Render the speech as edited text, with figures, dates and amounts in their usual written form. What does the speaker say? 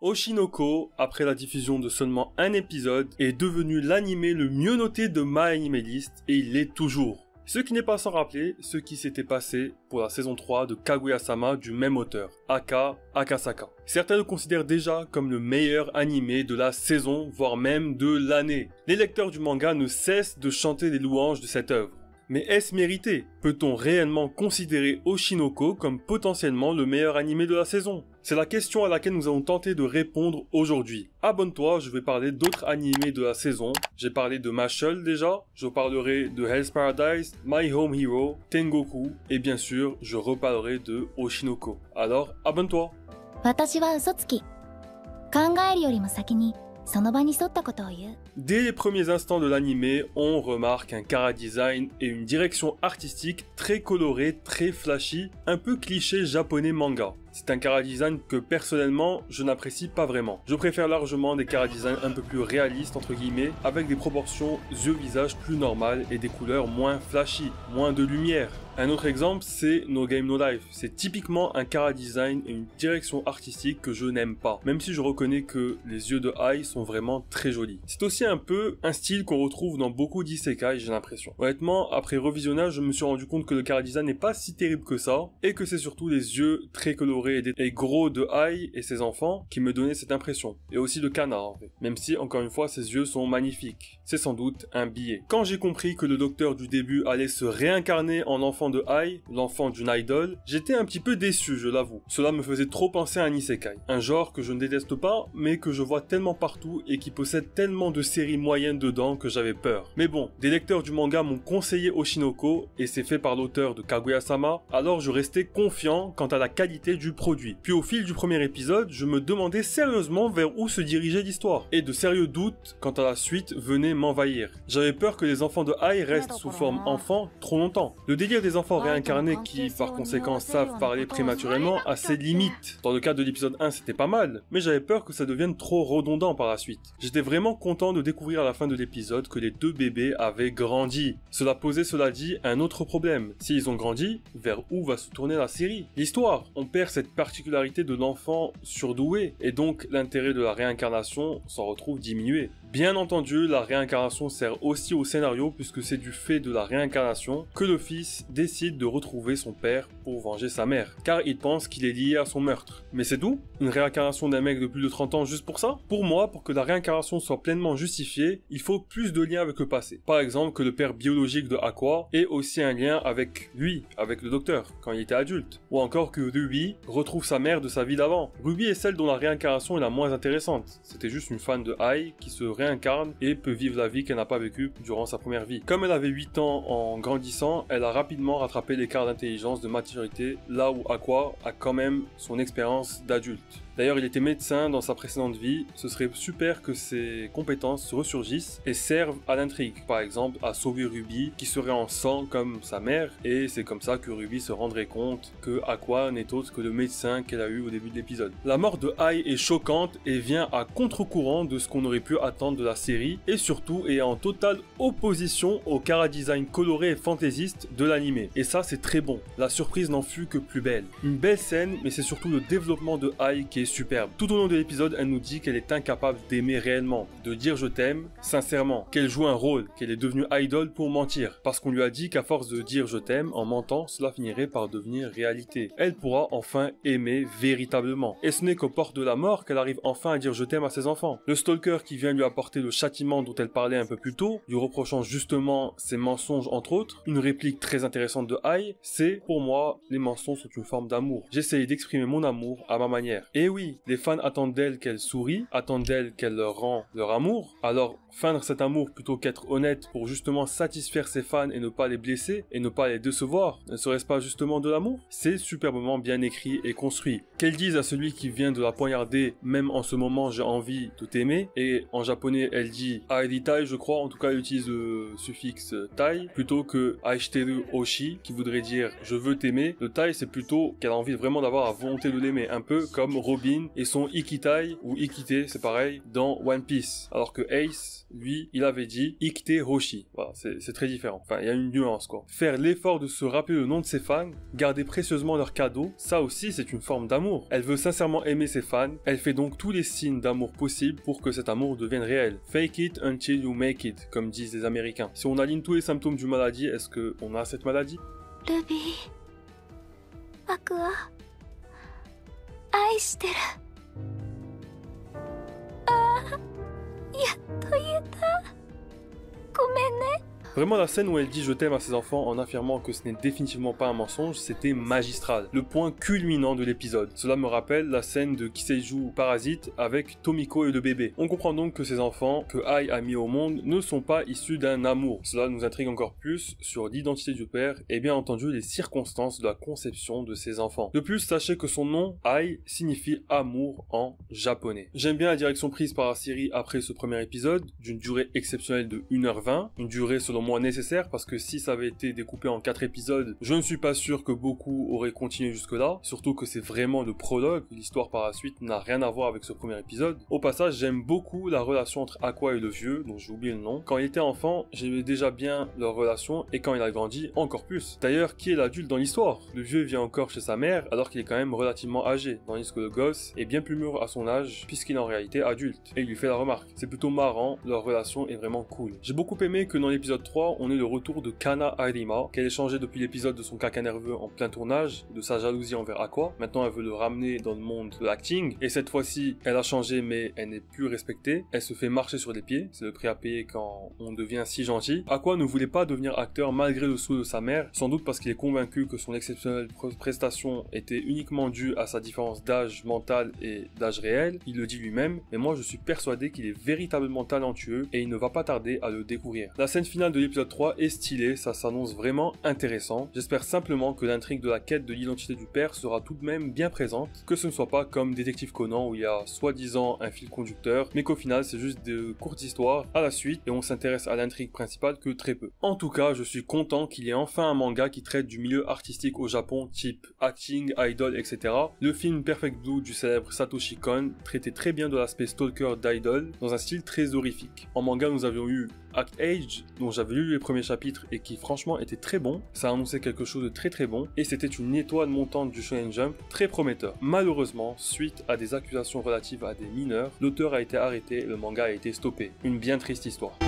Oshinoko, après la diffusion de seulement un épisode, est devenu l'anime le mieux noté de My Anime List et il l'est toujours. Ce qui n'est pas sans rappeler ce qui s'était passé pour la saison 3 de Kaguya-sama du même auteur, aka Akasaka. Certains le considèrent déjà comme le meilleur animé de la saison, voire même de l'année. Les lecteurs du manga ne cessent de chanter les louanges de cette œuvre. Mais est-ce mérité? Peut-on réellement considérer Oshinoko comme potentiellement le meilleur animé de la saison? C'est la question à laquelle nous allons tenter de répondre aujourd'hui. Abonne-toi, je vais parler d'autres animés de la saison. J'ai parlé de Mashle déjà, je parlerai de Hell's Paradise, My Home Hero, Tengoku, et bien sûr, je reparlerai de Oshinoko. Alors, abonne-toi! 私は嘘つき。考えるよりも先にその場に沿ったことを言う。 Dès les premiers instants de l'anime, on remarque un chara-design et une direction artistique très colorée, très flashy, un peu cliché japonais manga. C'est un chara-design que personnellement, je n'apprécie pas vraiment. Je préfère largement des chara-designs un peu plus réalistes entre guillemets, avec des proportions yeux-visage plus normales et des couleurs moins flashy, moins de lumière. Un autre exemple, c'est No Game No Life. C'est typiquement un chara-design et une direction artistique que je n'aime pas, même si je reconnais que les yeux de Ai sont vraiment très jolis. C'est aussi un peu un style qu'on retrouve dans beaucoup d'isekai, j'ai l'impression. Honnêtement, après revisionnage, je me suis rendu compte que le chara-design n'est pas si terrible que ça, et que c'est surtout les yeux très colorés et gros de Ai et ses enfants qui me donnaient cette impression. Et aussi de Kana en fait. Même si, encore une fois, ses yeux sont magnifiques. C'est sans doute un billet. Quand j'ai compris que le docteur du début allait se réincarner en enfant de Ai, l'enfant d'une idole, j'étais un petit peu déçu, je l'avoue. Cela me faisait trop penser à un isekai. Un genre que je ne déteste pas, mais que je vois tellement partout et qui possède tellement de séries moyennes dedans que j'avais peur. Mais bon, des lecteurs du manga m'ont conseillé Oshinoko, et c'est fait par l'auteur de Kaguya-sama, alors je restais confiant quant à la qualité du produit. Puis au fil du premier épisode, je me demandais sérieusement vers où se dirigeait l'histoire, et de sérieux doutes quant à la suite venaient m'envahir. J'avais peur que les enfants de Ai restent sous forme enfant trop longtemps. Le délire des enfants réincarnés qui, par conséquent, savent parler prématurément a ses limites. Dans le cas de l'épisode 1, c'était pas mal, mais j'avais peur que ça devienne trop redondant par la suite. J'étais vraiment content de découvrir à la fin de l'épisode que les deux bébés avaient grandi. Cela posait, cela dit, un autre problème. S'ils ont grandi, vers où va se tourner la série? L'histoire. On perd cette particularité de l'enfant surdoué, et donc l'intérêt de la réincarnation s'en retrouve diminué. Bien entendu, la réincarnation sert aussi au scénario puisque c'est du fait de la réincarnation que le fils décide de retrouver son père pour venger sa mère, car il pense qu'il est lié à son meurtre. Mais c'est tout? Une réincarnation d'un mec de plus de 30 ans juste pour ça? Pour moi, pour que la réincarnation soit pleinement justifiée, il faut plus de liens avec le passé. Par exemple, que le père biologique de Aqua ait aussi un lien avec lui, avec le docteur, quand il était adulte. Ou encore que Ruby retrouve sa mère de sa vie d'avant. Ruby est celle dont la réincarnation est la moins intéressante. C'était juste une fan de Ai qui se réincarne et peut vivre la vie qu'elle n'a pas vécue durant sa première vie. Comme elle avait 8 ans en grandissant, elle a rapidement rattrapé l'écart d'intelligence, de maturité, là où Aqua a quand même son expérience d'adulte. D'ailleurs, il était médecin dans sa précédente vie, ce serait super que ses compétences ressurgissent et servent à l'intrigue. Par exemple, à sauver Ruby, qui serait en sang comme sa mère, et c'est comme ça que Ruby se rendrait compte que Aqua n'est autre que le médecin qu'elle a eu au début de l'épisode. La mort de Ai est choquante et vient à contre-courant de ce qu'on aurait pu attendre de la série, et surtout est en totale opposition au chara-design coloré et fantaisiste de l'anime. Et ça, c'est très bon. La surprise n'en fut que plus belle. Une belle scène, mais c'est surtout le développement de Ai qui est superbe. Tout au long de l'épisode, elle nous dit qu'elle est incapable d'aimer réellement, de dire je t'aime sincèrement, qu'elle joue un rôle, qu'elle est devenue idole pour mentir, parce qu'on lui a dit qu'à force de dire je t'aime en mentant, cela finirait par devenir réalité. Elle pourra enfin aimer véritablement. Et ce n'est qu'aux portes de la mort qu'elle arrive enfin à dire je t'aime à ses enfants. Le stalker qui vient lui apporter le châtiment dont elle parlait un peu plus tôt, lui reprochant justement ses mensonges entre autres, une réplique très intéressante de Ai, c'est pour moi les mensonges sont une forme d'amour. J'essaye d'exprimer mon amour à ma manière. Et oui, les fans attendent d'elle qu'elle sourit, attendent d'elle qu'elle leur rend leur amour. Alors, feindre cet amour plutôt qu'être honnête pour justement satisfaire ses fans et ne pas les blesser et ne pas les décevoir, ne serait-ce pas justement de l'amour? C'est superbement bien écrit et construit. Qu'elle dise à celui qui vient de la poignarder, même en ce moment j'ai envie de t'aimer, et en japonais japonais, elle dit Airitai, je crois, en tout cas elle utilise le suffixe tai, plutôt que Aishiteru Oshi, qui voudrait dire je veux t'aimer. Le tai, c'est plutôt qu'elle a envie vraiment d'avoir la volonté de l'aimer, un peu comme Robin et son Ikitai, ou Ikite, c'est pareil, dans One Piece. Alors que Ace, lui, il avait dit Ikite Hoshi. Voilà, c'est très différent. Enfin, il y a une nuance, quoi. Faire l'effort de se rappeler le nom de ses fans, garder précieusement leurs cadeaux, ça aussi, c'est une forme d'amour. Elle veut sincèrement aimer ses fans, elle fait donc tous les signes d'amour possibles pour que cet amour devienne réel. Fake it until you make it, comme disent les Américains. Si on aligne tous les symptômes d'une maladie, est-ce qu'on a cette maladie? Ruby, Aku wa aishiteru. Ah, yatto ieta. Gomen ne. Vraiment, la scène où elle dit je t'aime à ses enfants en affirmant que ce n'est définitivement pas un mensonge, c'était magistral. Le point culminant de l'épisode. Cela me rappelle la scène de Kiseiju Parasite avec Tomiko et le bébé. On comprend donc que ces enfants, que Ai a mis au monde, ne sont pas issus d'un amour. Cela nous intrigue encore plus sur l'identité du père et bien entendu les circonstances de la conception de ces enfants. De plus, sachez que son nom, Ai, signifie amour en japonais. J'aime bien la direction prise par la série après ce premier épisode, d'une durée exceptionnelle de 1h20, une durée selon moi nécessaire parce que si ça avait été découpé en 4 épisodes, je ne suis pas sûr que beaucoup auraient continué jusque là, surtout que c'est vraiment le prologue, l'histoire par la suite n'a rien à voir avec ce premier épisode. Au passage, j'aime beaucoup la relation entre Aqua et le vieux, dont j'ai oublié le nom. Quand il était enfant, j'aimais déjà bien leur relation et quand il a grandi, encore plus. D'ailleurs, qui est l'adulte dans l'histoire? Le vieux vit encore chez sa mère alors qu'il est quand même relativement âgé, tandis que le gosse est bien plus mûr à son âge puisqu'il est en réalité adulte. Et il lui fait la remarque. C'est plutôt marrant, leur relation est vraiment cool. J'ai beaucoup aimé que dans l'épisode 3, on ait le retour de Kana Arima, qu'elle ait changé depuis l'épisode de son caca nerveux en plein tournage, de sa jalousie envers Aqua. Maintenant, elle veut le ramener dans le monde de l'acting, et cette fois-ci, elle a changé, mais elle n'est plus respectée. Elle se fait marcher sur les pieds, c'est le prix à payer quand on devient si gentil. Aqua ne voulait pas devenir acteur malgré le souhait de sa mère, sans doute parce qu'il est convaincu que son exceptionnelle prestation était uniquement due à sa différence d'âge mental et d'âge réel. Il le dit lui-même, mais moi je suis persuadé qu'il est véritablement talentueux et il ne va pas tarder à le découvrir. La scène finale de l'épisode 3 est stylée, ça s'annonce vraiment intéressant. J'espère simplement que l'intrigue de la quête de l'identité du père sera tout de même bien présente, que ce ne soit pas comme Détective Conan où il y a soi-disant un fil conducteur, mais qu'au final c'est juste de courtes histoires à la suite et on s'intéresse à l'intrigue principale que très peu. En tout cas, je suis content qu'il y ait enfin un manga qui traite du milieu artistique au Japon, type acting, idol, etc. Le film Perfect Blue du célèbre Satoshi Kon traitait très bien de l'aspect stalker d'idol dans un style très horrifique. En manga, nous avions eu Act Age, dont j'avais lu les premiers chapitres et qui franchement était très bon. Ça annonçait quelque chose de très très bon et c'était une étoile montante du Shonen Jump très prometteur. Malheureusement, suite à des accusations relatives à des mineurs, l'auteur a été arrêté et le manga a été stoppé. Une bien triste histoire.